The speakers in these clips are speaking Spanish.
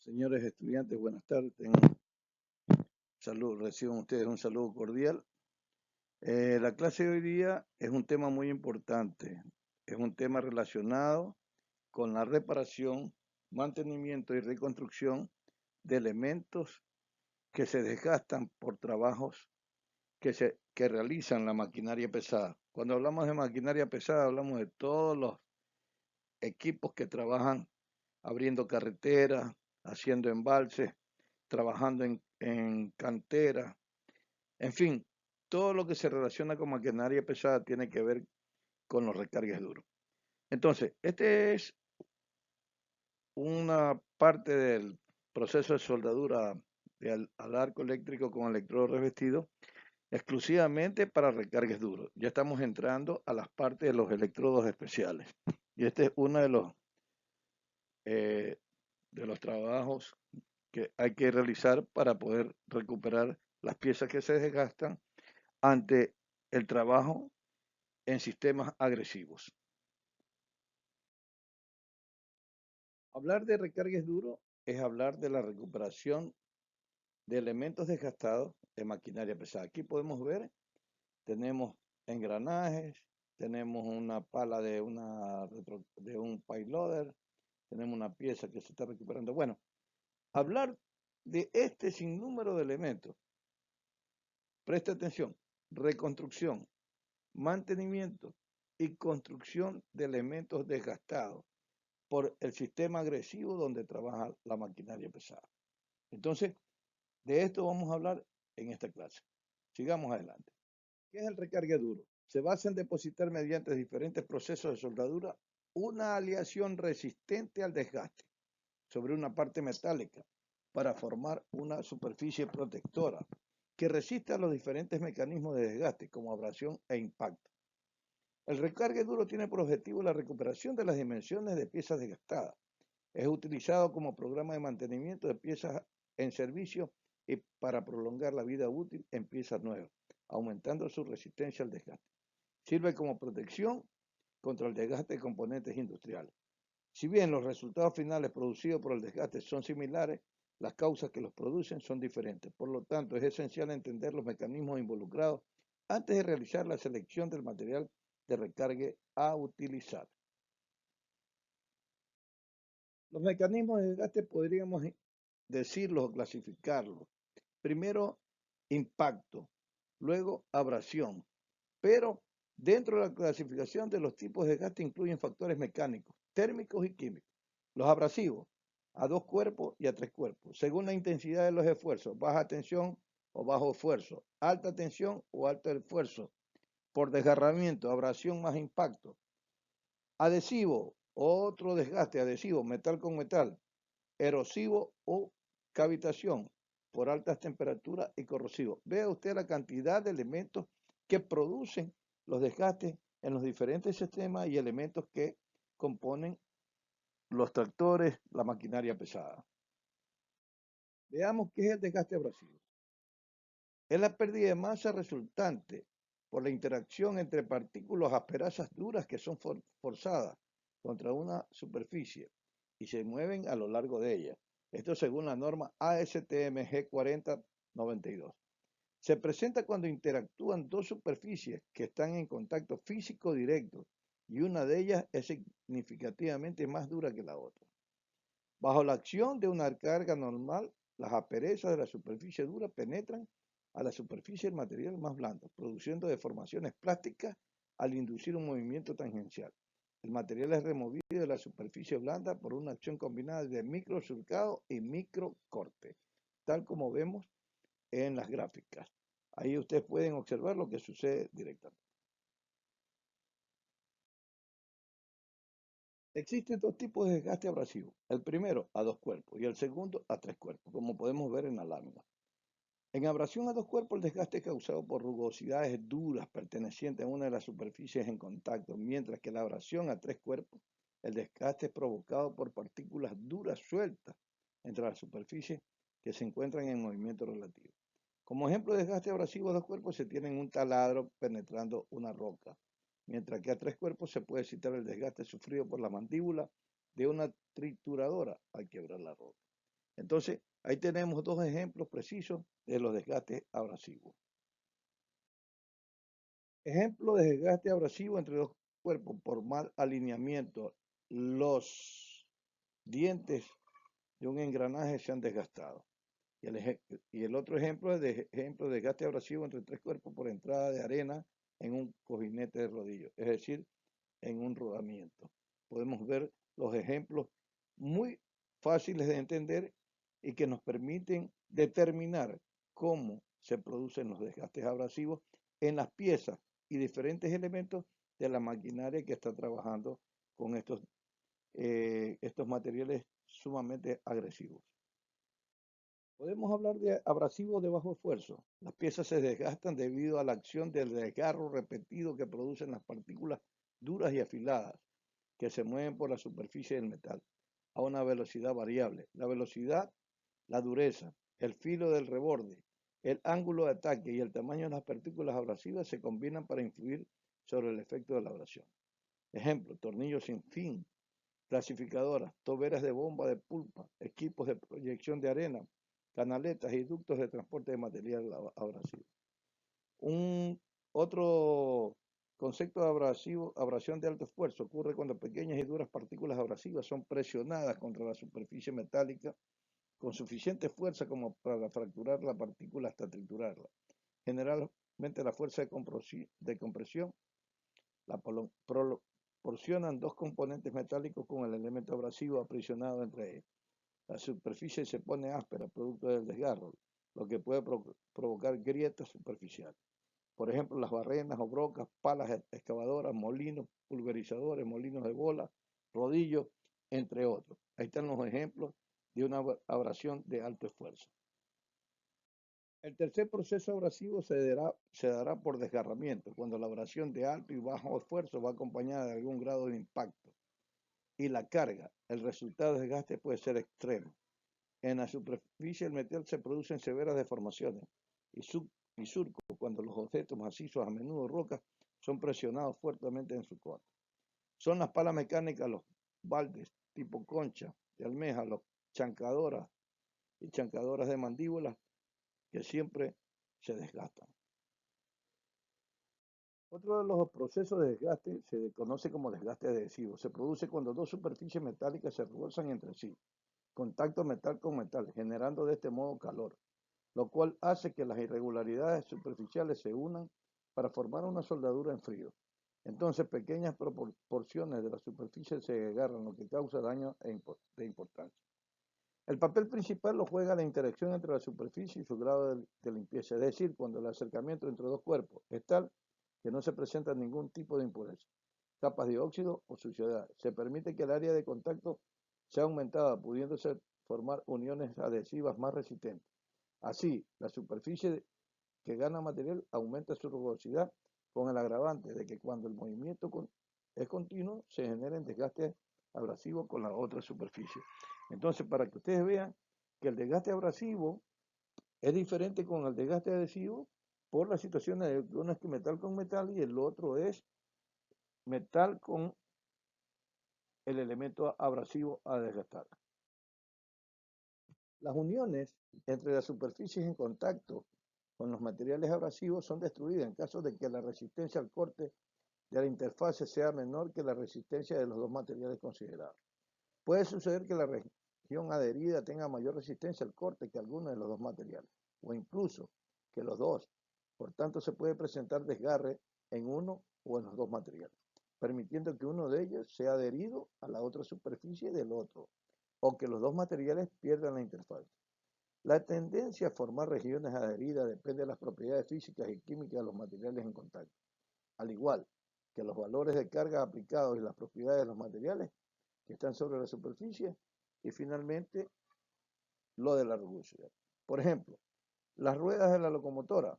Señores estudiantes, buenas tardes. Reciban ustedes un saludo cordial. La clase de hoy día es un tema muy importante. Es un tema relacionado con la reparación, mantenimiento y reconstrucción de elementos que se desgastan por trabajos que realizan la maquinaria pesada. Cuando hablamos de maquinaria pesada, hablamos de todos los equipos que trabajan abriendo carreteras, haciendo embalses, trabajando en cantera, en fin, todo lo que se relaciona con maquinaria pesada tiene que ver con los recargues duros. Entonces, este es una parte del proceso de soldadura al arco eléctrico con electrodo revestido exclusivamente para recargues duros. Ya estamos entrando a las partes de los electrodos especiales. Y este es uno de los trabajos que hay que realizar para poder recuperar las piezas que se desgastan ante el trabajo en sistemas agresivos. Hablar de recargues duros es hablar de la recuperación de elementos desgastados de maquinaria pesada. Aquí podemos ver, tenemos engranajes, tenemos una pala de un payloader, tenemos una pieza que se está recuperando. Bueno, hablar de este sinnúmero de elementos, presta atención, reconstrucción, mantenimiento y construcción de elementos desgastados por el sistema agresivo donde trabaja la maquinaria pesada. Entonces, de esto vamos a hablar en esta clase. Sigamos adelante. ¿Qué es el recargue duro? Se basa en depositar mediante diferentes procesos de soldadura una aleación resistente al desgaste sobre una parte metálica para formar una superficie protectora que resista a los diferentes mecanismos de desgaste como abrasión e impacto. El recargue duro tiene por objetivo la recuperación de las dimensiones de piezas desgastadas. Es utilizado como programa de mantenimiento de piezas en servicio y para prolongar la vida útil en piezas nuevas, aumentando su resistencia al desgaste. Sirve como protección contra el desgaste de componentes industriales. Si bien los resultados finales producidos por el desgaste son similares, las causas que los producen son diferentes. Por lo tanto, es esencial entender los mecanismos involucrados antes de realizar la selección del material de recargue a utilizar. Los mecanismos de desgaste podríamos decirlos o clasificarlos. Primero, impacto, luego abrasión. Pero dentro de la clasificación de los tipos de desgaste incluyen factores mecánicos, térmicos y químicos. Los abrasivos, a 2 cuerpos y a 3 cuerpos, según la intensidad de los esfuerzos, baja tensión o bajo esfuerzo, alta tensión o alto esfuerzo, por desgarramiento, abrasión más impacto. Adhesivo, otro desgaste, adhesivo, metal con metal, erosivo o cavitación por altas temperaturas y corrosivo. Vea usted la cantidad de elementos que producen los desgastes en los diferentes sistemas y elementos que componen los tractores, la maquinaria pesada. Veamos qué es el desgaste abrasivo. Es la pérdida de masa resultante por la interacción entre partículas asperezas duras que son forzadas contra una superficie y se mueven a lo largo de ella. Esto según la norma ASTM G4092. Se presenta cuando interactúan dos superficies que están en contacto físico directo y una de ellas es significativamente más dura que la otra. Bajo la acción de una carga normal, las asperezas de la superficie dura penetran a la superficie del material más blando, produciendo deformaciones plásticas al inducir un movimiento tangencial. El material es removido de la superficie blanda por una acción combinada de microsurcado y microcorte, tal como vemos en las gráficas. Ahí ustedes pueden observar lo que sucede directamente. Existen dos tipos de desgaste abrasivo. El primero a 2 cuerpos y el segundo a 3 cuerpos, como podemos ver en la lámina. En abrasión a 2 cuerpos, el desgaste es causado por rugosidades duras pertenecientes a una de las superficies en contacto, mientras que la abrasión a 3 cuerpos, el desgaste es provocado por partículas duras sueltas entre las superficies que se encuentran en movimiento relativo. Como ejemplo de desgaste abrasivo a 2 cuerpos se tiene un taladro penetrando una roca, mientras que a 3 cuerpos se puede citar el desgaste sufrido por la mandíbula de una trituradora al quebrar la roca. Entonces, ahí tenemos dos ejemplos precisos de los desgastes abrasivos. Ejemplo de desgaste abrasivo entre dos cuerpos por mal alineamiento. Los dientes de un engranaje se han desgastado. Y el otro ejemplo es ejemplo de desgaste abrasivo entre tres cuerpos por entrada de arena en un cojinete de rodillo, es decir, en un rodamiento. Podemos ver los ejemplos muy fáciles de entender y que nos permiten determinar cómo se producen los desgastes abrasivos en las piezas y diferentes elementos de la maquinaria que está trabajando con estos materiales sumamente agresivos. Podemos hablar de abrasivos de bajo esfuerzo. Las piezas se desgastan debido a la acción del desgarro repetido que producen las partículas duras y afiladas que se mueven por la superficie del metal a una velocidad variable. La velocidad, la dureza, el filo del reborde, el ángulo de ataque y el tamaño de las partículas abrasivas se combinan para influir sobre el efecto de la abrasión. Ejemplo, tornillos sin fin, clasificadoras, toberas de bomba de pulpa, equipos de proyección de arena, canaletas y ductos de transporte de material abrasivo. Un otro concepto de abrasión de alto esfuerzo ocurre cuando pequeñas y duras partículas abrasivas son presionadas contra la superficie metálica con suficiente fuerza como para fracturar la partícula hasta triturarla. Generalmente la fuerza de compresión la proporcionan dos componentes metálicos con el elemento abrasivo aprisionado entre ellos. La superficie se pone áspera producto del desgarro, lo que puede provocar grietas superficiales. Por ejemplo, las barrenas o brocas, palas excavadoras, molinos, pulverizadores, molinos de bola, rodillos, entre otros. Ahí están los ejemplos de una abrasión de alto esfuerzo. El tercer proceso abrasivo se dará por desgarramiento, cuando la abrasión de alto y bajo esfuerzo va acompañada de algún grado de impacto. Y la carga, el resultado de desgaste puede ser extremo. En la superficie del metal se producen severas deformaciones y surcos cuando los objetos macizos, a menudo rocas, son presionados fuertemente en su corte. Son las palas mecánicas, los baldes tipo concha de almeja, los chancadoras y chancadoras de mandíbulas que siempre se desgastan. Otro de los procesos de desgaste se conoce como desgaste adhesivo. Se produce cuando dos superficies metálicas se rozan entre sí. Contacto metal con metal, generando de este modo calor, lo cual hace que las irregularidades superficiales se unan para formar una soldadura en frío. Entonces, pequeñas porciones de la superficie se agarran, lo que causa daño de importancia. El papel principal lo juega la interacción entre la superficie y su grado de limpieza, es decir, cuando el acercamiento entre dos cuerpos es tal que no se presenta ningún tipo de impureza, capas de óxido o suciedad. Se permite que el área de contacto sea aumentada, pudiéndose formar uniones adhesivas más resistentes. Así, la superficie que gana material aumenta su rugosidad con el agravante de que cuando el movimiento es continuo, se genera desgaste abrasivo con la otra superficie. Entonces, para que ustedes vean que el desgaste abrasivo es diferente con el desgaste adhesivo por las situaciones de uno es metal con metal y el otro es metal con el elemento abrasivo a desgastar. Las uniones entre las superficies en contacto con los materiales abrasivos son destruidas en caso de que la resistencia al corte de la interfase sea menor que la resistencia de los dos materiales considerados. Puede suceder que la región adherida tenga mayor resistencia al corte que alguno de los dos materiales, o incluso que los dos. Por tanto, se puede presentar desgarre en uno o en los dos materiales, permitiendo que uno de ellos sea adherido a la otra superficie del otro, o que los dos materiales pierdan la interfaz. La tendencia a formar regiones adheridas depende de las propiedades físicas y químicas de los materiales en contacto, al igual que los valores de carga aplicados y las propiedades de los materiales que están sobre la superficie, y finalmente lo de la rugosidad. Por ejemplo, las ruedas de la locomotora,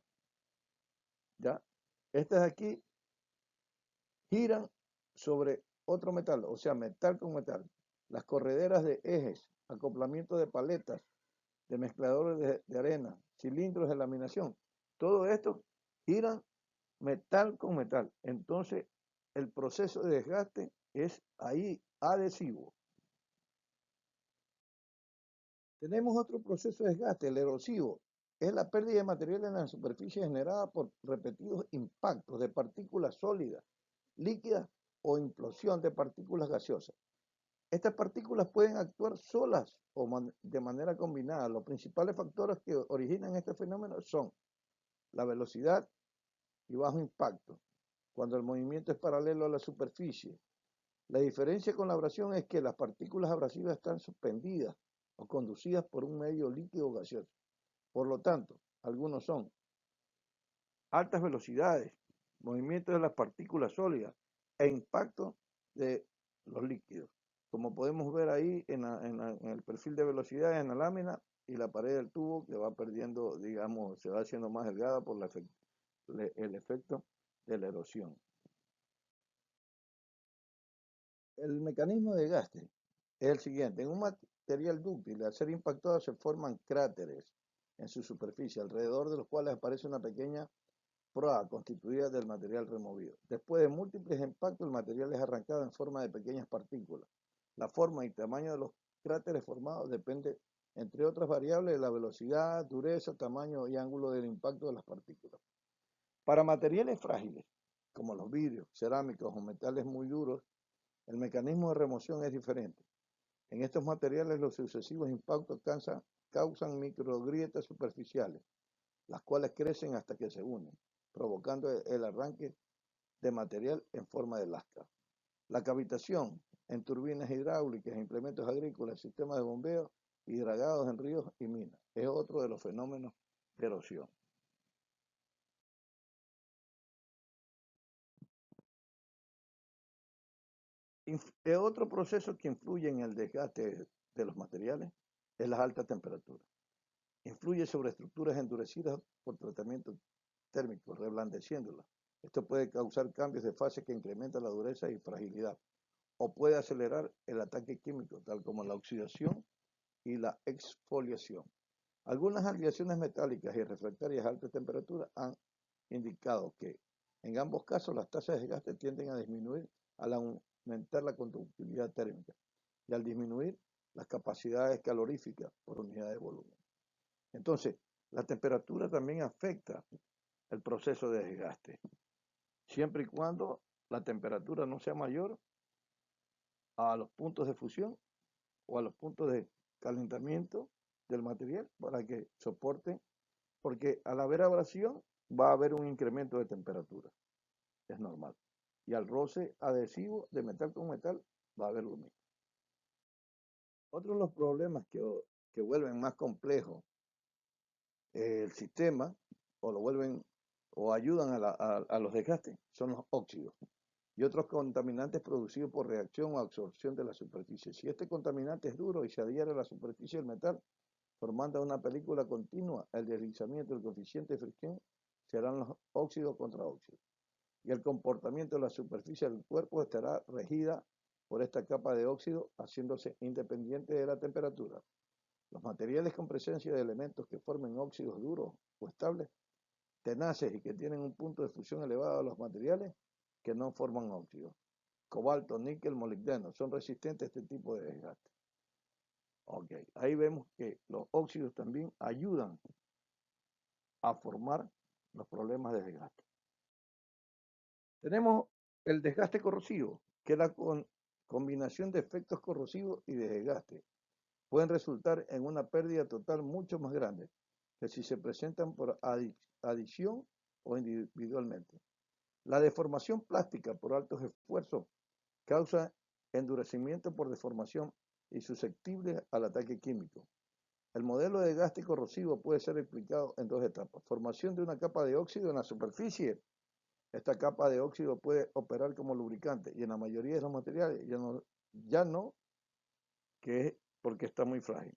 ¿ya? Estas aquí giran sobre otro metal, o sea, metal con metal. Las correderas de ejes, acoplamiento de paletas, de mezcladores de arena, cilindros de laminación, todo esto giran metal con metal. Entonces, el proceso de desgaste es ahí adhesivo. Tenemos otro proceso de desgaste, el erosivo. Es la pérdida de material en la superficie generada por repetidos impactos de partículas sólidas, líquidas o implosión de partículas gaseosas. Estas partículas pueden actuar solas o de manera combinada. Los principales factores que originan este fenómeno son la velocidad y bajo impacto, cuando el movimiento es paralelo a la superficie. La diferencia con la abrasión es que las partículas abrasivas están suspendidas o conducidas por un medio líquido o gaseoso. Por lo tanto, algunos son altas velocidades, movimientos de las partículas sólidas e impacto de los líquidos. Como podemos ver ahí en el perfil de velocidad en la lámina y la pared del tubo que va perdiendo, digamos, se va haciendo más delgada por el efecto de la erosión. El mecanismo de desgaste es el siguiente. En un material dúctil, al ser impactado, se forman cráteres en su superficie, alrededor de los cuales aparece una pequeña proa constituida del material removido. Después de múltiples impactos, el material es arrancado en forma de pequeñas partículas. La forma y tamaño de los cráteres formados depende, entre otras variables, de la velocidad, dureza, tamaño y ángulo del impacto de las partículas. Para materiales frágiles, como los vidrios, cerámicos o metales muy duros, el mecanismo de remoción es diferente. En estos materiales los sucesivos impactos causan microgrietas superficiales, las cuales crecen hasta que se unen, provocando el arranque de material en forma de lasca. La cavitación en turbinas hidráulicas, implementos agrícolas, sistemas de bombeo y dragados en ríos y minas es otro de los fenómenos de erosión. Otro proceso que influye en el desgaste de los materiales es la alta temperatura. Influye sobre estructuras endurecidas por tratamiento térmico, reblandeciéndolas. Esto puede causar cambios de fase que incrementan la dureza y fragilidad, o puede acelerar el ataque químico, tal como la oxidación y la exfoliación. Algunas aleaciones metálicas y refractarias a alta temperatura han indicado que, en ambos casos, las tasas de desgaste tienden a disminuir al aumentar la conductividad térmica y al disminuir las capacidades caloríficas por unidad de volumen. Entonces, la temperatura también afecta el proceso de desgaste, siempre y cuando la temperatura no sea mayor a los puntos de fusión o a los puntos de calentamiento del material para que soporte, porque al haber abrasión va a haber un incremento de temperatura, es normal. Y al roce adhesivo de metal con metal va a haber lo mismo. Otro de los problemas que vuelven más complejo el sistema o lo vuelven o ayudan a los desgastes son los óxidos y otros contaminantes producidos por reacción o absorción de la superficie. Si este contaminante es duro y se adhiere a la superficie del metal, formando una película continua, el deslizamiento del coeficiente de fricción serán los óxidos contra óxidos. Y el comportamiento de la superficie del cuerpo estará regida por esta capa de óxido, haciéndose independiente de la temperatura. Los materiales con presencia de elementos que formen óxidos duros o estables, tenaces y que tienen un punto de fusión elevado a los materiales que no forman óxidos. Cobalto, níquel, molibdeno son resistentes a este tipo de desgaste. Ok, ahí vemos que los óxidos también ayudan a formar los problemas de desgaste. Tenemos el desgaste corrosivo, que es la combinación de efectos corrosivos y de desgaste. Pueden resultar en una pérdida total mucho más grande que si se presentan por adición o individualmente. La deformación plástica por altos esfuerzos causa endurecimiento por deformación y susceptible al ataque químico. El modelo de desgaste corrosivo puede ser explicado en dos etapas. Formación de una capa de óxido en la superficie. Esta capa de óxido puede operar como lubricante y en la mayoría de los materiales ya no, que es porque está muy frágil.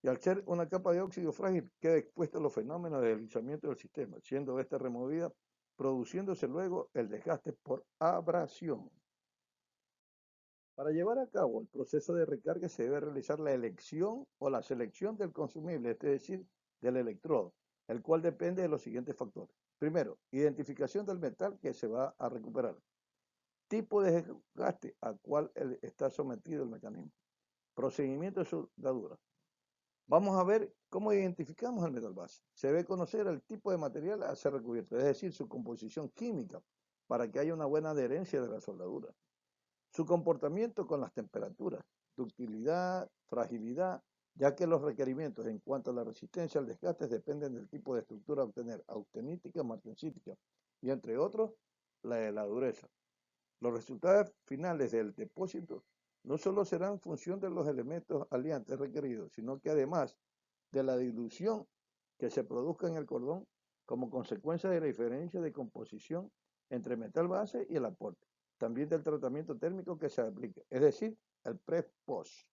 Y al ser una capa de óxido frágil, queda expuesta a los fenómenos de deslizamiento del sistema, siendo esta removida, produciéndose luego el desgaste por abrasión. Para llevar a cabo el proceso de recarga se debe realizar la elección o la selección del consumible, es decir, del electrodo, el cual depende de los siguientes factores. Primero, identificación del metal que se va a recuperar. Tipo de desgaste al cual está sometido el mecanismo. Procedimiento de soldadura. Vamos a ver cómo identificamos el metal base. Se debe conocer el tipo de material a ser recubierto, es decir, su composición química, para que haya una buena adherencia de la soldadura. Su comportamiento con las temperaturas, ductilidad, fragilidad, ya que los requerimientos en cuanto a la resistencia al desgaste dependen del tipo de estructura a obtener, austenítica, martensítica y entre otros, la de la dureza. Los resultados finales del depósito no solo serán función de los elementos aliantes requeridos, sino que además de la dilución que se produzca en el cordón como consecuencia de la diferencia de composición entre metal base y el aporte, también del tratamiento térmico que se aplique, es decir, el pre-post.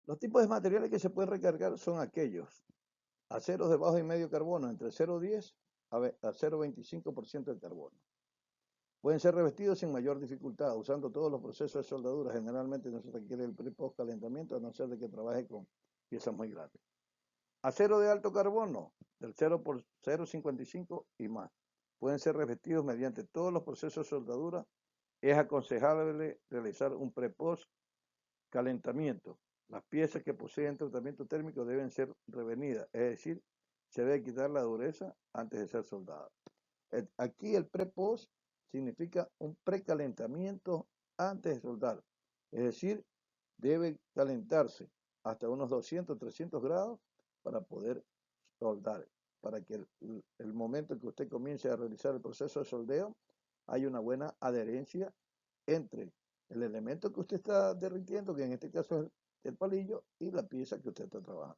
Los tipos de materiales que se pueden recargar son aquellos aceros de bajo y medio carbono entre 0,10 a 0,25% de carbono. Pueden ser revestidos sin mayor dificultad, usando todos los procesos de soldadura. Generalmente no se requiere el pre-post calentamiento, a no ser de que trabaje con piezas muy grandes. Acero de alto carbono, del 0 por 0,55 y más. Pueden ser revestidos mediante todos los procesos de soldadura. Es aconsejable realizar un pre-post calentamiento. Las piezas que poseen tratamiento térmico deben ser revenidas, es decir, se debe quitar la dureza antes de ser soldada. Aquí el pre-post significa un precalentamiento antes de soldar, es decir, debe calentarse hasta unos 200, 300 grados para poder soldar, para que el momento en que usted comience a realizar el proceso de soldeo haya una buena adherencia entre el elemento que usted está derritiendo, que en este caso es el palillo, y la pieza que usted está trabajando.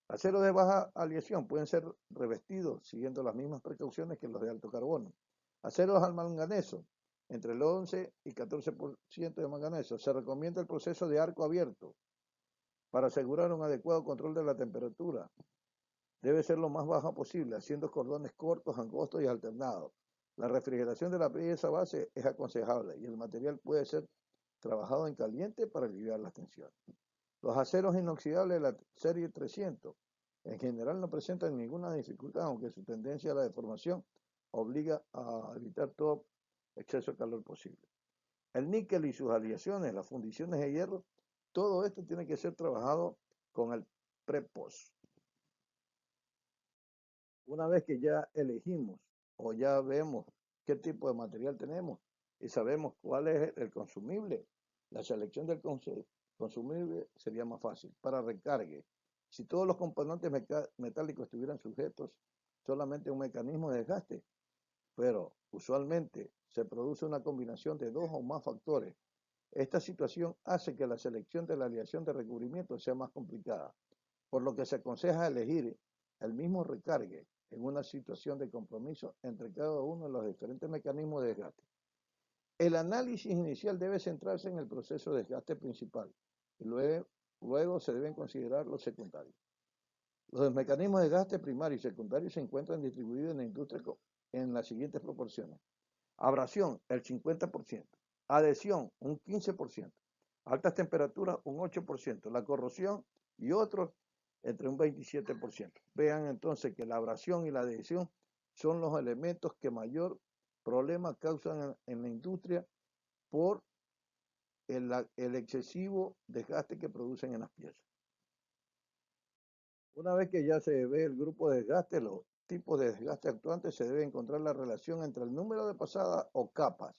Aceros de baja aleación pueden ser revestidos siguiendo las mismas precauciones que los de alto carbono. Aceros al manganeso, entre el 11 y 14% de manganeso. Se recomienda el proceso de arco abierto para asegurar un adecuado control de la temperatura. Debe ser lo más baja posible, haciendo cordones cortos, angostos y alternados. La refrigeración de la pieza base es aconsejable y el material puede ser trabajado en caliente para aliviar las tensiones. Los aceros inoxidables de la serie 300 en general no presentan ninguna dificultad, aunque su tendencia a la deformación obliga a evitar todo exceso de calor posible. El níquel y sus aleaciones, las fundiciones de hierro, todo esto tiene que ser trabajado con el pre-post. Una vez que ya elegimos o ya vemos qué tipo de material tenemos y sabemos cuál es el consumible, la selección del consumible sería más fácil. Para recargue, si todos los componentes metálicos estuvieran sujetos solamente a un mecanismo de desgaste, pero usualmente se produce una combinación de dos o más factores. Esta situación hace que la selección de la aleación de recubrimiento sea más complicada, por lo que se aconseja elegir el mismo recargue en una situación de compromiso entre cada uno de los diferentes mecanismos de desgaste. El análisis inicial debe centrarse en el proceso de desgaste principal y luego se deben considerar los secundarios. Los mecanismos de desgaste primario y secundario se encuentran distribuidos en la industria en las siguientes proporciones. Abrasión, el 50%. Adhesión, un 15%. Altas temperaturas, un 8%. La corrosión y otros, entre un 27%. Vean entonces que la abrasión y la adhesión son los elementos que mayor problema causan en la industria por el excesivo desgaste que producen en las piezas. Una vez que ya se ve el grupo de desgaste, los tipos de desgaste actuantes, se debe encontrar la relación entre el número de pasadas o capas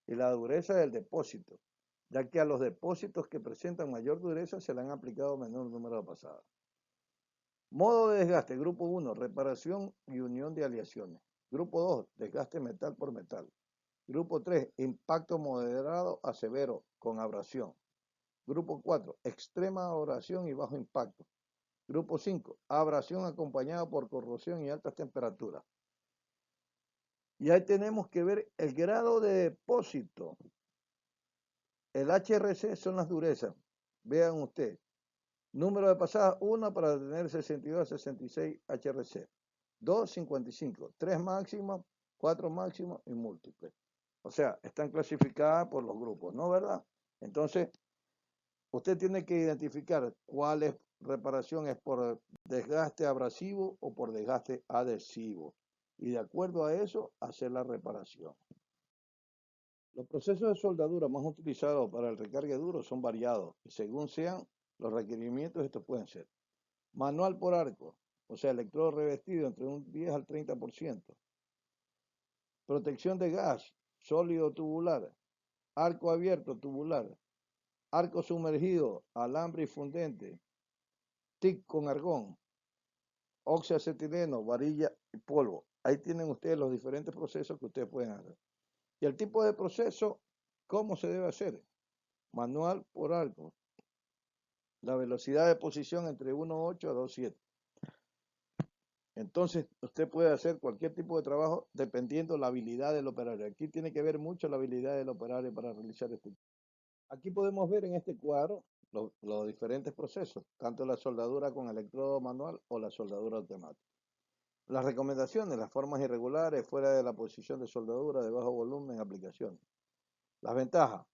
y la dureza del depósito, ya que a los depósitos que presentan mayor dureza se le han aplicado menor número de pasadas. Modo de desgaste, grupo 1, reparación y unión de aleaciones. Grupo 2, desgaste metal por metal. Grupo 3, impacto moderado a severo con abrasión. Grupo 4, extrema abrasión y bajo impacto. Grupo 5, abrasión acompañada por corrosión y altas temperaturas. Y ahí tenemos que ver el grado de depósito. El HRC son las durezas. Vean ustedes. Número de pasadas, 1 para tener 62 a 66 HRC. 2, 55. 3 máximo, 4 máximo y múltiples. O sea, están clasificadas por los grupos, ¿no? ¿Verdad? Entonces, usted tiene que identificar cuál reparación es por desgaste abrasivo o por desgaste adhesivo. Y de acuerdo a eso, hacer la reparación. Los procesos de soldadura más utilizados para el recargue duro son variados y según sean los requerimientos, estos pueden ser manual por arco, o sea, electrodo revestido entre un 10 al 30%, protección de gas, sólido tubular, arco abierto tubular, arco sumergido, alambre y fundente, TIC con argón, oxiacetileno, varilla y polvo. Ahí tienen ustedes los diferentes procesos que ustedes pueden hacer. Y el tipo de proceso, ¿cómo se debe hacer? Manual por arco. La velocidad de posición entre 1.8 a 2.7. Entonces, usted puede hacer cualquier tipo de trabajo dependiendo la habilidad del operario. Aquí tiene que ver mucho la habilidad del operario para realizar este. Aquí podemos ver en este cuadro los diferentes procesos, tanto la soldadura con electrodo manual o la soldadura automática. Las recomendaciones, las formas irregulares, fuera de la posición de soldadura, de bajo volumen, aplicación. Las ventajas,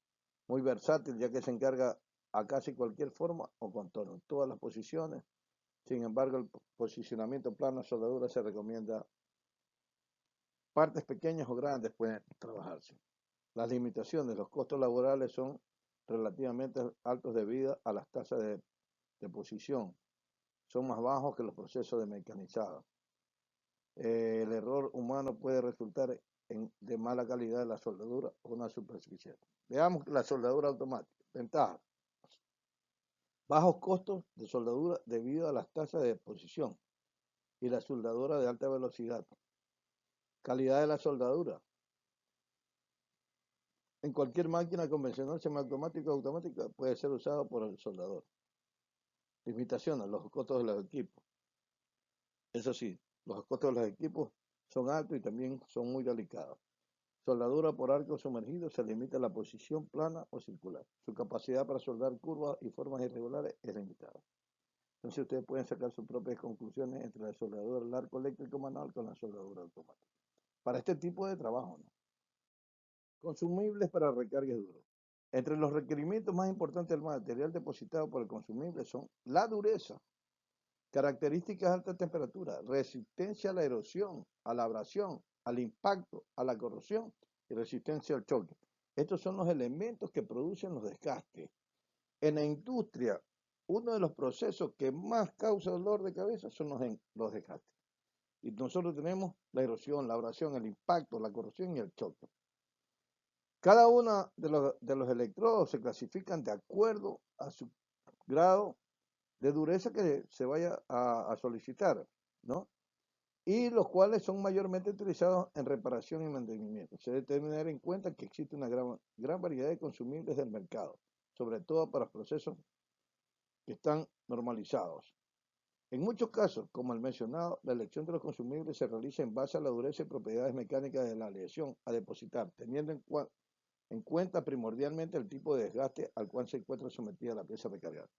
muy versátil ya que se encarga a casi cualquier forma o contorno, todas las posiciones. Sin embargo, el posicionamiento plano de soldadura se recomienda. Partes pequeñas o grandes pueden trabajarse. Las limitaciones, los costos laborales son relativamente altos debido a las tasas de posición. Son más bajos que los procesos de mecanizado. El error humano puede resultar de mala calidad de la soldadura o una superficial. Veamos la soldadura automática. Ventaja. Bajos costos de soldadura debido a las tasas de posición y la soldadura de alta velocidad. Calidad de la soldadura. En cualquier máquina convencional, semiautomática o automática puede ser usado por el soldador. Limitaciones, los costos de los equipos. Eso sí, los costos de los equipos son altos y también son muy delicados. Soldadura por arco sumergido se limita a la posición plana o circular. Su capacidad para soldar curvas y formas irregulares es limitada. Entonces ustedes pueden sacar sus propias conclusiones entre la soldadura del arco eléctrico manual con la soldadura automática. Para este tipo de trabajo, ¿no? Consumibles para recargues duros. Entre los requerimientos más importantes del material depositado por el consumible son la dureza, características de alta temperatura, resistencia a la erosión, a la abrasión, al impacto, a la corrosión y resistencia al choque. Estos son los elementos que producen los desgastes. En la industria, uno de los procesos que más causa dolor de cabeza son los desgastes. Y nosotros tenemos la erosión, la abrasión, el impacto, la corrosión y el choque. Cada uno de los electrodos se clasifican de acuerdo a su grado de dureza que se vaya a solicitar, ¿no? Y los cuales son mayormente utilizados en reparación y mantenimiento. Se debe tener en cuenta que existe una gran variedad de consumibles del mercado, sobre todo para procesos que están normalizados. En muchos casos, como el mencionado, la elección de los consumibles se realiza en base a la dureza y propiedades mecánicas de la aleación a depositar, teniendo en cuenta primordialmente el tipo de desgaste al cual se encuentra sometida la pieza recargada.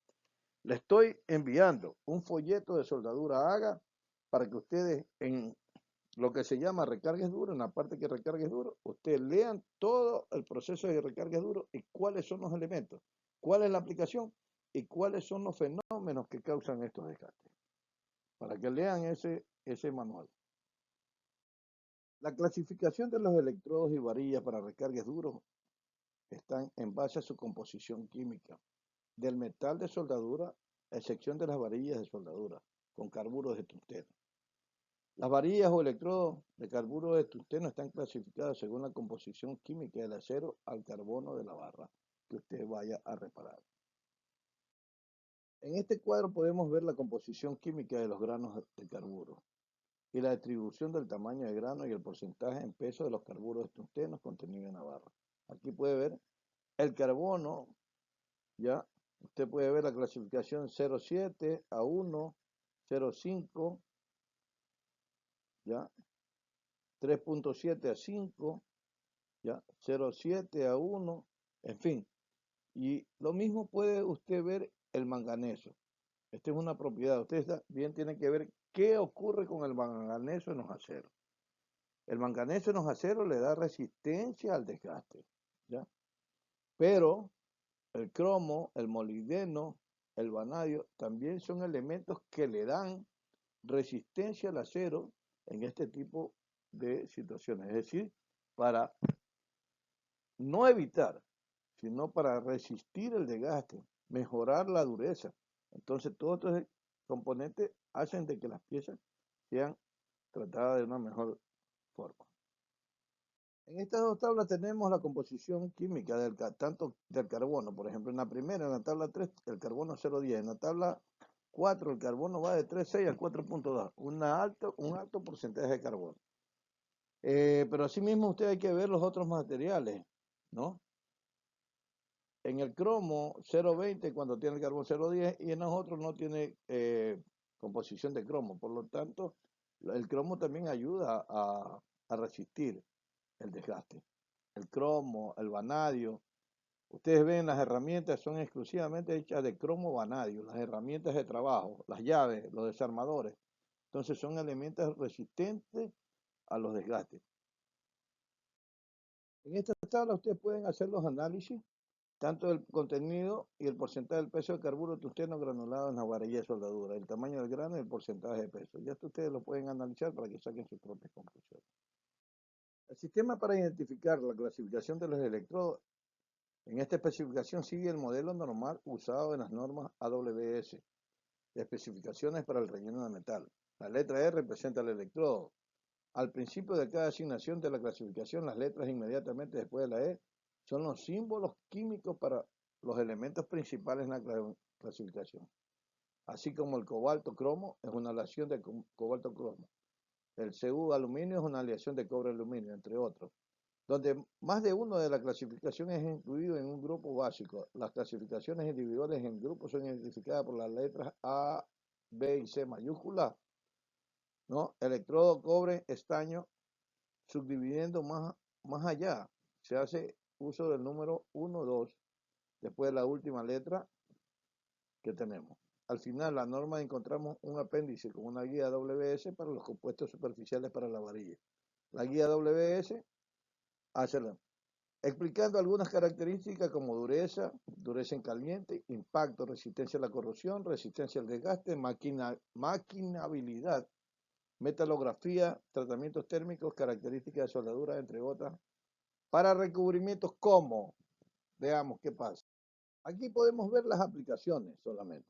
Le estoy enviando un folleto de soldadura AGA para que ustedes en lo que se llama recargues duro, en la parte que recargues duro, ustedes lean todo el proceso de recargues duro y cuáles son los elementos, cuál es la aplicación y cuáles son los fenómenos que causan estos desgastes, para que lean ese manual. La clasificación de los electrodos y varillas para recargues duros están en base a su composición química, del metal de soldadura, a excepción de las varillas de soldadura, con carburos de tungsteno. Las varillas o electrodos de carburo de tungsteno están clasificadas según la composición química del acero al carbono de la barra que usted vaya a reparar. En este cuadro podemos ver la composición química de los granos de carburo y la distribución del tamaño de grano y el porcentaje en peso de los carburos de tungsteno contenidos en la barra. Aquí puede ver el carbono, ya usted puede ver la clasificación 0,7 a 1, 0,5, ya 3,7 a 5, ya 0,7 a 1, en fin. Y lo mismo puede usted ver el manganeso. Esta es una propiedad. Usted bien tiene que ver qué ocurre con el manganeso en los aceros. El manganeso en los aceros le da resistencia al desgaste, ¿ya? Pero el cromo, el molibdeno, el vanadio también son elementos que le dan resistencia al acero en este tipo de situaciones. Es decir, para no evitar, sino para resistir el desgaste, mejorar la dureza. Entonces, todos estos componentes hacen de que las piezas sean tratadas de una mejor forma. En estas dos tablas tenemos la composición química tanto del carbono. Por ejemplo, en la primera, en la tabla 3, el carbono 0,10. En la tabla 4, el carbono va de 3,6 al 4,2. Un alto porcentaje de carbono. Pero asimismo usted hay que ver los otros materiales, ¿no? En el cromo 0,20 cuando tiene el carbono 0,10 y en los otros no tiene composición de cromo. Por lo tanto, el cromo también ayuda a resistir el desgaste. El cromo, el vanadio. Ustedes ven las herramientas son exclusivamente hechas de cromo vanadio, las herramientas de trabajo, las llaves, los desarmadores. Entonces son elementos resistentes a los desgastes. En esta tabla ustedes pueden hacer los análisis tanto del contenido y el porcentaje del peso de carburo tungsteno granulado en la varilla de soldadura, el tamaño del grano y el porcentaje de peso. Ya esto ustedes lo pueden analizar para que saquen sus propias conclusiones. El sistema para identificar la clasificación de los electrodos en esta especificación sigue el modelo normal usado en las normas AWS de especificaciones para el relleno de metal. La letra E representa el electrodo. Al principio de cada asignación de la clasificación, las letras inmediatamente después de la E son los símbolos químicos para los elementos principales en la clasificación. Así como el cobalto-cromo es una aleación de cobalto-cromo. El Cu aluminio es una aleación de cobre-aluminio, entre otros. Donde más de uno de la clasificación es incluido en un grupo básico. Las clasificaciones individuales en grupos son identificadas por las letras A, B y C mayúsculas, ¿no? Electrodo, cobre, estaño, subdividiendo más allá. Se hace uso del número 1, 2, después de la última letra que tenemos. Al final, la norma encontramos un apéndice con una guía WS para los compuestos superficiales para la varilla. La guía WS hace explicando algunas características como dureza, dureza en caliente, impacto, resistencia a la corrosión, resistencia al desgaste, maquinabilidad, metalografía, tratamientos térmicos, características de soldadura, entre otras, para recubrimientos como, veamos qué pasa. Aquí podemos ver las aplicaciones solamente.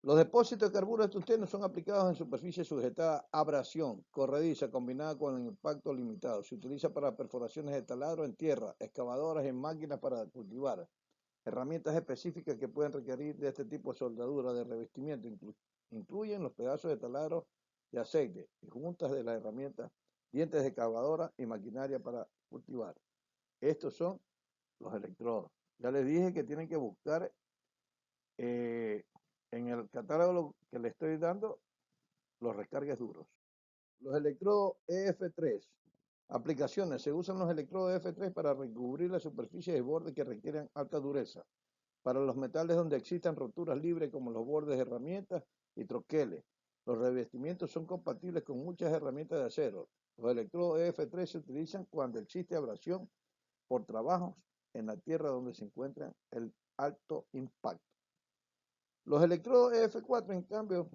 Los depósitos de carburo de tungsteno son aplicados en superficie sujetada a abrasión corrediza combinada con el impacto limitado. Se utiliza para perforaciones de taladro en tierra, excavadoras en máquinas para cultivar. Herramientas específicas que pueden requerir de este tipo de soldadura de revestimiento incluyen los pedazos de taladro de aceite y juntas de las herramientas, dientes de excavadora y maquinaria para cultivar. Estos son los electrodos. Ya les dije que tienen que buscar en el catálogo que le estoy dando los recargues duros. Los electrodos EF3. Aplicaciones. Se usan los electrodos EF3 para recubrir la superficie de borde que requieren alta dureza. Para los metales donde existan roturas libres como los bordes de herramientas y troqueles. Los revestimientos son compatibles con muchas herramientas de acero. Los electrodos EF3 se utilizan cuando existe abrasión por trabajos en la tierra donde se encuentra el alto impacto. Los electrodos EF4, en cambio,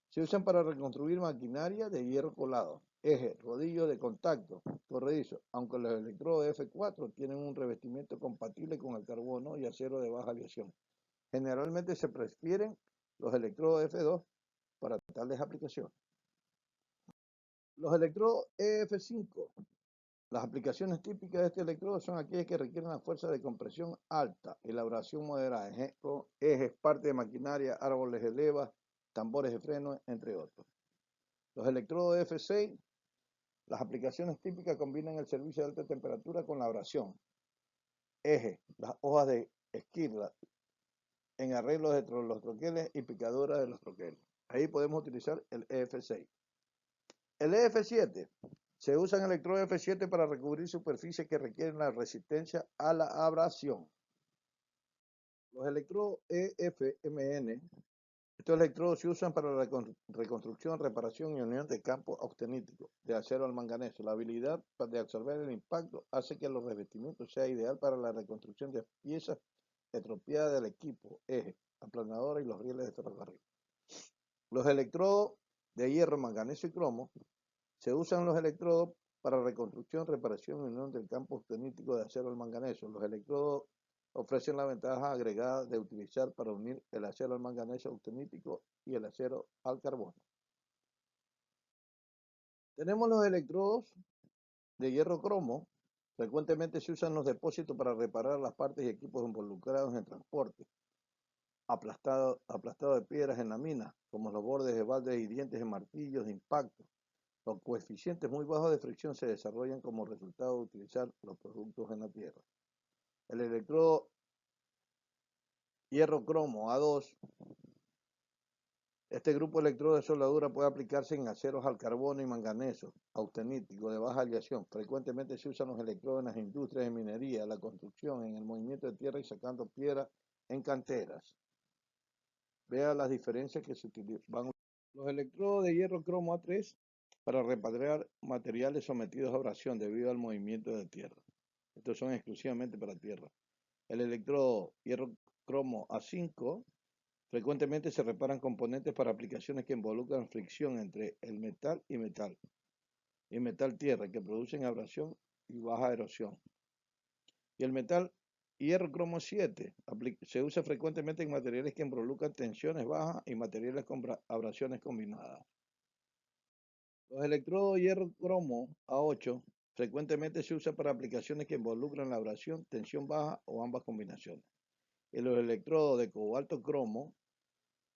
se usan para reconstruir maquinaria de hierro colado, eje, rodillo de contacto, corredizo, aunque los electrodos F4 tienen un revestimiento compatible con el carbono y acero de baja aleación. Generalmente se prefieren los electrodos F2 para tales aplicaciones. Los electrodos EF5. Las aplicaciones típicas de este electrodo son aquellas que requieren la fuerza de compresión alta, elaboración moderada, ejes, parte de maquinaria, árboles de leva, tambores de freno, entre otros. Los electrodos F6, las aplicaciones típicas combinan el servicio de alta temperatura con la abrasión, ejes, las hojas de esquirla, en arreglos de los troqueles y picaduras de los troqueles. Ahí podemos utilizar el EF6. El EF7. Se usan electrodos F7 para recubrir superficies que requieren la resistencia a la abrasión. Los electrodos EFMN. Estos electrodos se usan para la reconstrucción, reparación y unión de campos austeníticos de acero al manganeso. La habilidad de absorber el impacto hace que los revestimientos sea ideal para la reconstrucción de piezas estropeadas del equipo, ejes, aplanadores y los rieles de ferrocarril. Los electrodos de hierro, manganeso y cromo. Se usan los electrodos para reconstrucción, reparación y unión del campo austenítico de acero al manganeso. Los electrodos ofrecen la ventaja agregada de utilizar para unir el acero al manganeso austenítico y el acero al carbono. Tenemos los electrodos de hierro cromo. Frecuentemente se usan los depósitos para reparar las partes y equipos involucrados en transporte, aplastado de piedras en la mina, como los bordes de baldes y dientes de martillos de impacto. Los coeficientes muy bajos de fricción se desarrollan como resultado de utilizar los productos en la tierra. El electrodo hierro cromo A2. Este grupo de electrodos de soldadura puede aplicarse en aceros al carbono y manganeso, austenítico, de baja aleación. Frecuentemente se usan los electrodos en las industrias de minería, la construcción, en el movimiento de tierra y sacando piedra en canteras. Vea las diferencias que se utilizan. Los electrodos de hierro cromo A3 para repatriar materiales sometidos a abrasión debido al movimiento de tierra. Estos son exclusivamente para tierra. El electrodo hierro cromo A5 frecuentemente se reparan componentes para aplicaciones que involucran fricción entre el metal y metal-tierra, que producen abrasión y baja erosión. Y el metal hierro cromo 7 se usa frecuentemente en materiales que involucran tensiones bajas y materiales con abrasiones combinadas. Los electrodos hierro cromo A8 frecuentemente se usan para aplicaciones que involucran la abrasión, tensión baja o ambas combinaciones. Y los electrodos de cobalto cromo,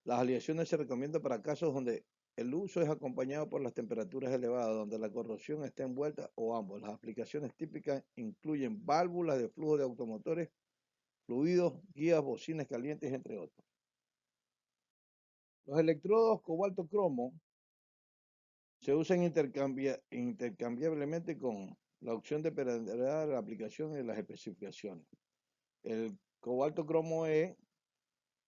las aleaciones se recomiendan para casos donde el uso es acompañado por las temperaturas elevadas, donde la corrosión está envuelta o ambos. Las aplicaciones típicas incluyen válvulas de flujo de automotores, fluidos, guías, bocinas calientes, entre otros. Los electrodos cobalto cromo se usan intercambiablemente con la opción de dependerá de la aplicación y las especificaciones. El cobalto cromo E,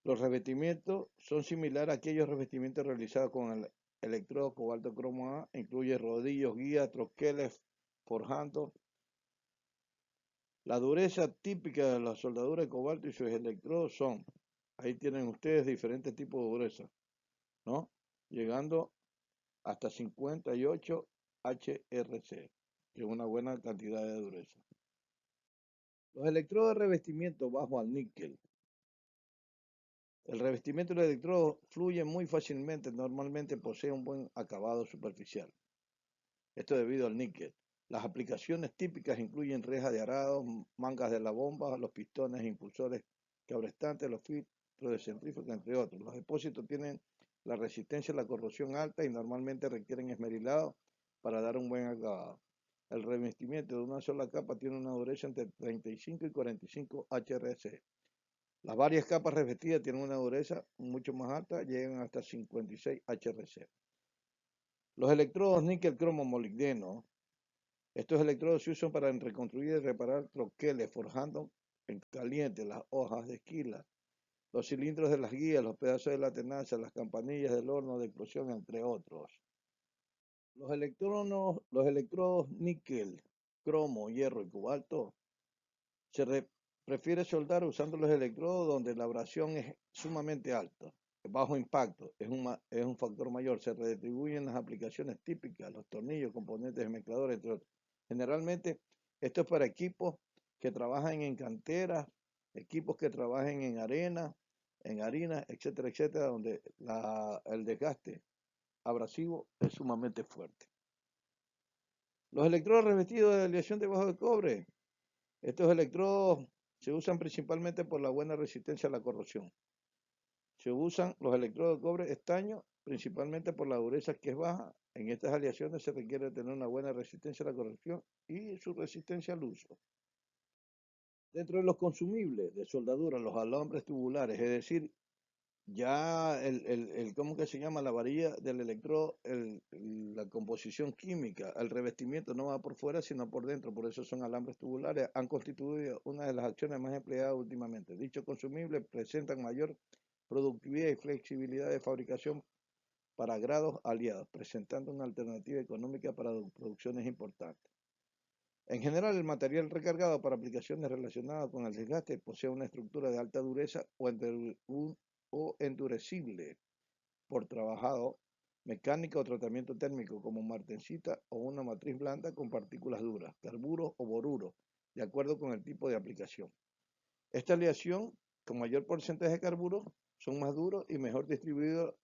los revestimientos son similares a aquellos revestimientos realizados con el electrodo cobalto cromo A, incluye rodillos, guías, troqueles, forjando. La dureza típica de la soldadura de cobalto y sus electrodos son, ahí tienen ustedes diferentes tipos de dureza, ¿no? Llegando hasta 58 HRC, que es una buena cantidad de dureza. Los electrodos de revestimiento bajo al níquel. El revestimiento del electrodo fluye muy fácilmente, normalmente posee un buen acabado superficial. Esto debido al níquel. Las aplicaciones típicas incluyen rejas de arados, mangas de la bomba, los pistones e impulsores cabrestantes, los filtros de centrífuga, entre otros. Los depósitos tienen la resistencia a la corrosión alta y normalmente requieren esmerilado para dar un buen acabado. El revestimiento de una sola capa tiene una dureza entre 35 y 45 HRC. Las varias capas revestidas tienen una dureza mucho más alta, llegan hasta 56 HRC. Los electrodos níquel cromo molibdeno. Estos electrodos se usan para reconstruir y reparar troqueles, forjando en caliente las hojas de esquila, los cilindros de las guías, los pedazos de la tenaza, las campanillas del horno de explosión, entre otros. Los electrodos níquel, cromo, hierro y cobalto se prefiere soldar usando los electrodos donde la abrasión es sumamente alta, bajo impacto, es un factor mayor. Se redistribuyen las aplicaciones típicas, los tornillos, componentes de mezcladores, entre otros. Generalmente, esto es para equipos que trabajan en canteras, equipos que trabajen en arena, en harina, etcétera, etcétera, donde el desgaste abrasivo es sumamente fuerte. Los electrodos revestidos de aleación de bajo de cobre. Estos electrodos se usan principalmente por la buena resistencia a la corrosión. Se usan los electrodos de cobre estaño principalmente por la dureza que es baja. En estas aleaciones se requiere tener una buena resistencia a la corrosión y su resistencia al uso. Dentro de los consumibles de soldadura, los alambres tubulares, es decir, ya ¿cómo que se llama? La varilla del electrodo, la composición química, el revestimiento no va por fuera, sino por dentro, por eso son alambres tubulares, han constituido una de las acciones más empleadas últimamente. Dichos consumibles presentan mayor productividad y flexibilidad de fabricación para grados aliados, presentando una alternativa económica para producciones importantes. En general, el material recargado para aplicaciones relacionadas con el desgaste posee una estructura de alta dureza o endurecible por trabajado mecánica o tratamiento térmico como martensita o una matriz blanda con partículas duras, carburo o boruro, de acuerdo con el tipo de aplicación. Esta aleación con mayor porcentaje de carburos son más duros y mejor distribuidos,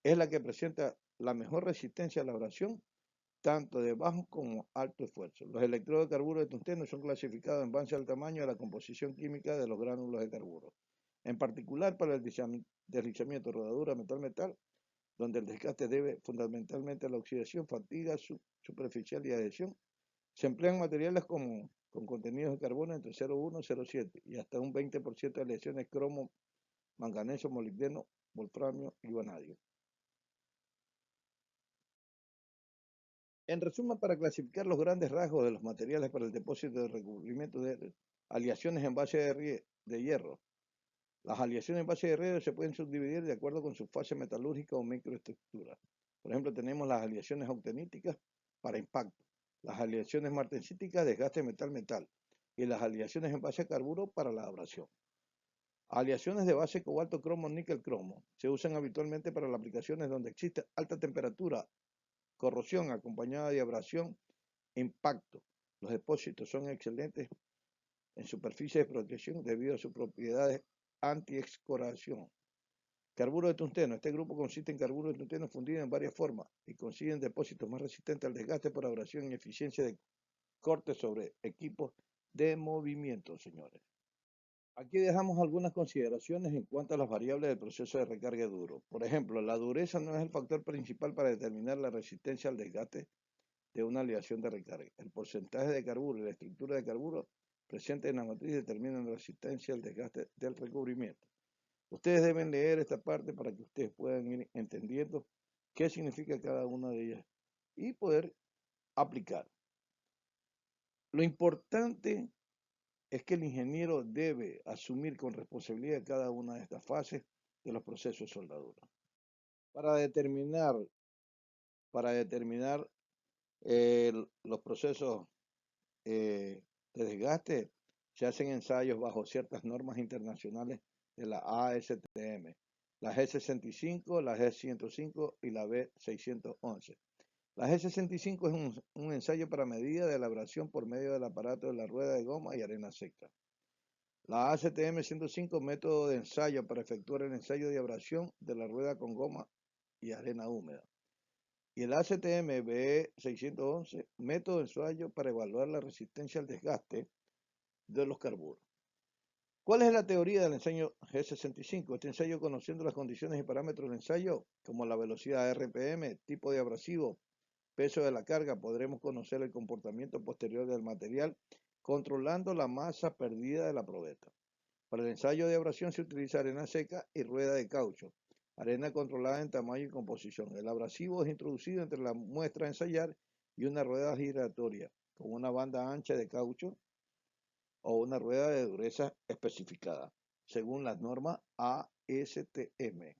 es la que presenta la mejor resistencia a la abrasión, tanto de bajo como alto esfuerzo. Los electrodos de carburo de tungsteno son clasificados en base al tamaño de la composición química de los gránulos de carburo. En particular, para el deslizamiento, rodadura, metal-metal, donde el desgaste debe fundamentalmente a la oxidación, fatiga superficial y adhesión, se emplean materiales con contenidos de carbono entre 0,1 y 0,7 y hasta un 20% de aleaciones cromo, manganeso, molibdeno, wolframio y vanadio. En resumen, para clasificar los grandes rasgos de los materiales para el depósito de recubrimiento de aleaciones en base de hierro, las aleaciones en base de hierro se pueden subdividir de acuerdo con su fase metalúrgica o microestructura. Por ejemplo, tenemos las aleaciones austeníticas para impacto, las aleaciones martensíticas desgaste metal-metal y las aleaciones en base a carburo para la abrasión. Aleaciones de base cobalto, cromo, níquel, cromo se usan habitualmente para las aplicaciones donde existe alta temperatura, corrosión acompañada de abrasión, impacto. Los depósitos son excelentes en superficie de protección debido a sus propiedades anti-excoriación. Carburo de tungsteno. Este grupo consiste en carburo de tungsteno fundido en varias formas y consiguen depósitos más resistentes al desgaste por abrasión y eficiencia de corte sobre equipos de movimiento, señores. Aquí dejamos algunas consideraciones en cuanto a las variables del proceso de recarga duro. Por ejemplo, la dureza no es el factor principal para determinar la resistencia al desgaste de una aleación de recarga. El porcentaje de carburo y la estructura de carburo presente en la matriz determinan la resistencia al desgaste del recubrimiento. Ustedes deben leer esta parte para que ustedes puedan ir entendiendo qué significa cada una de ellas y poder aplicar. Lo importante es que el ingeniero debe asumir con responsabilidad cada una de estas fases de los procesos de soldadura. Para determinar, los procesos de desgaste, se hacen ensayos bajo ciertas normas internacionales de la ASTM, la G65, la G105 y la B611. La G65 es un ensayo para medida de la abrasión por medio del aparato de la rueda de goma y arena seca. La ASTM 105, método de ensayo para efectuar el ensayo de abrasión de la rueda con goma y arena húmeda. Y el ASTM B611, método de ensayo para evaluar la resistencia al desgaste de los carburos. ¿Cuál es la teoría del ensayo G65? Este ensayo, conociendo las condiciones y parámetros del ensayo, como la velocidad RPM, tipo de abrasivo, peso de la carga, podremos conocer el comportamiento posterior del material, controlando la masa perdida de la probeta. Para el ensayo de abrasión se utiliza arena seca y rueda de caucho, arena controlada en tamaño y composición. El abrasivo es introducido entre la muestra a ensayar y una rueda giratoria, con una banda ancha de caucho o una rueda de dureza especificada, según las normas ASTM.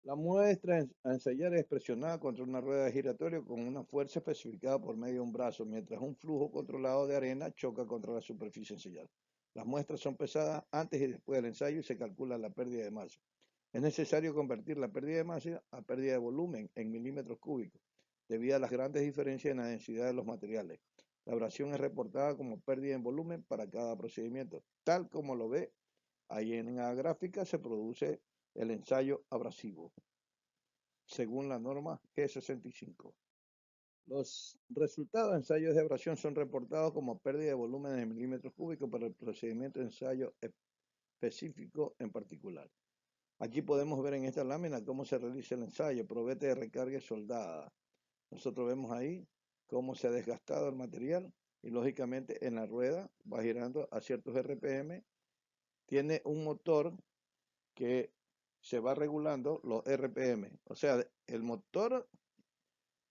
La muestra a ensayar es presionada contra una rueda giratoria con una fuerza especificada por medio de un brazo, mientras un flujo controlado de arena choca contra la superficie a ensayar. Las muestras son pesadas antes y después del ensayo y se calcula la pérdida de masa. Es necesario convertir la pérdida de masa a pérdida de volumen en milímetros cúbicos, debido a las grandes diferencias en la densidad de los materiales. La abrasión es reportada como pérdida en volumen para cada procedimiento. Tal como lo ve ahí en la gráfica, se produce el ensayo abrasivo, según la norma G65. Los resultados de ensayos de abrasión son reportados como pérdida de volumen en milímetros cúbicos para el procedimiento de ensayo específico en particular. Aquí podemos ver en esta lámina cómo se realiza el ensayo, probeta de recarga soldada. Nosotros vemos ahí cómo se ha desgastado el material y lógicamente en la rueda va girando a ciertos RPM. Tiene un motor que se va regulando los RPM. O sea,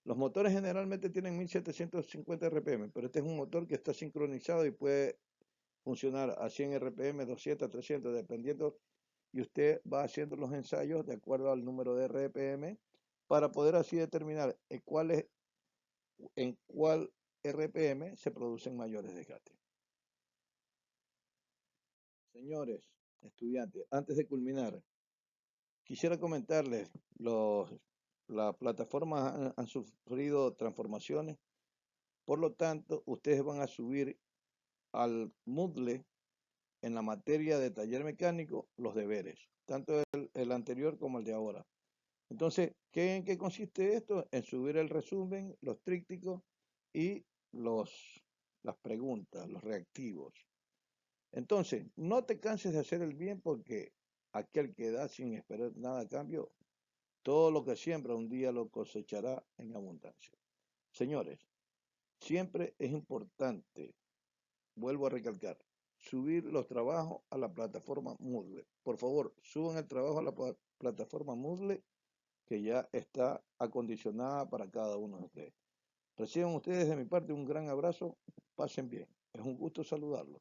los motores generalmente tienen 1750 RPM, pero este es un motor que está sincronizado y puede funcionar a 100 RPM, 200, 300, dependiendo, y usted va haciendo los ensayos de acuerdo al número de RPM para poder así determinar en cuál RPM se producen mayores desgastes. Señores estudiantes, antes de culminar, quisiera comentarles las plataformas han sufrido transformaciones, por lo tanto, ustedes van a subir al Moodle en la materia de taller mecánico los deberes, tanto el anterior como el de ahora. Entonces, ¿en qué consiste esto? En subir el resumen, los trípticos y las preguntas, los reactivos. Entonces, no te canses de hacer el bien porque aquel que da sin esperar nada a cambio, todo lo que siembra un día lo cosechará en abundancia. Señores, siempre es importante, vuelvo a recalcar, subir los trabajos a la plataforma Moodle. Por favor, suban el trabajo a la plataforma Moodle que ya está acondicionada para cada uno de ustedes. Reciban ustedes de mi parte un gran abrazo, pasen bien. Es un gusto saludarlos.